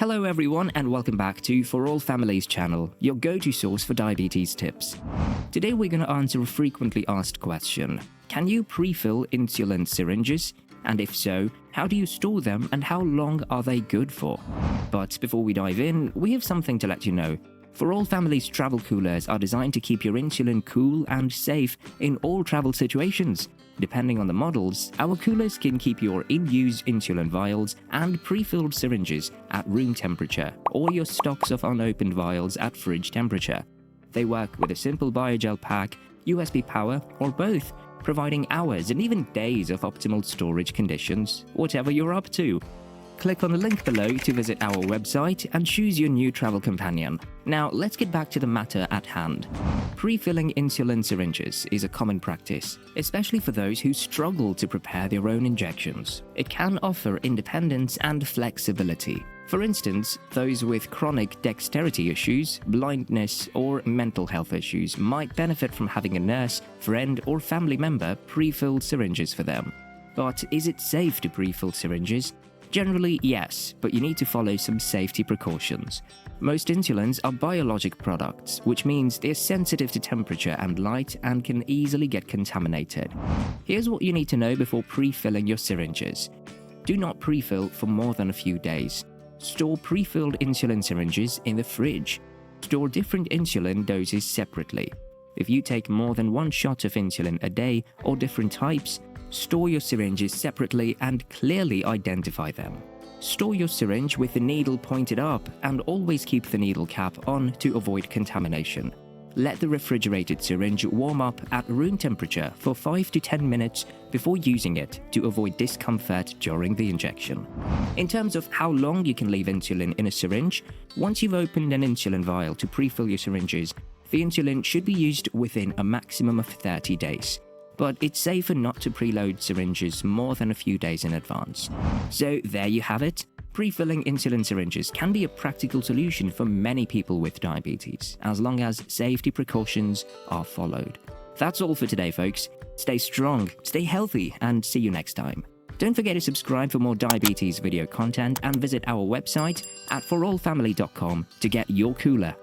Hello everyone and welcome back to For All Families channel, your go-to source for diabetes tips. Today we're going to answer a frequently asked question. Can you pre-fill insulin syringes? And if so, how do you store them and how long are they good for? But before we dive in, we have something to let you know. For All Families travel coolers are designed to keep your insulin cool and safe in all travel situations. Depending on the models, our coolers can keep your in-use insulin vials and pre-filled syringes at room temperature or your stocks of unopened vials at fridge temperature. They work with a simple biogel pack, USB power, or both, providing hours and even days of optimal storage conditions, whatever you're up to. Click on the link below to visit our website and choose your new travel companion. Now, let's get back to the matter at hand. Pre-filling insulin syringes is a common practice, especially for those who struggle to prepare their own injections. It can offer independence and flexibility. For instance, those with chronic dexterity issues, blindness, or mental health issues might benefit from having a nurse, friend, or family member pre-fill syringes for them. But is it safe to pre-fill syringes? Generally, yes, but you need to follow some safety precautions. Most insulins are biologic products, which means they're sensitive to temperature and light and can easily get contaminated. Here's what you need to know before pre-filling your syringes. Do not pre-fill for more than a few days. Store pre-filled insulin syringes in the fridge. Store different insulin doses separately. If you take more than one shot of insulin a day or different types, store your syringes separately and clearly identify them. Store your syringe with the needle pointed up and always keep the needle cap on to avoid contamination. Let the refrigerated syringe warm up at room temperature for 5 to 10 minutes before using it to avoid discomfort during the injection. In terms of how long you can leave insulin in a syringe, once you've opened an insulin vial to pre-fill your syringes, the insulin should be used within a maximum of 30 days. But it's safer not to preload syringes more than a few days in advance. So there you have it. Pre-filling insulin syringes can be a practical solution for many people with diabetes, as long as safety precautions are followed. That's all for today, folks. Stay strong, stay healthy, and see you next time. Don't forget to subscribe for more diabetes video content and visit our website at forallfamily.com to get your cooler.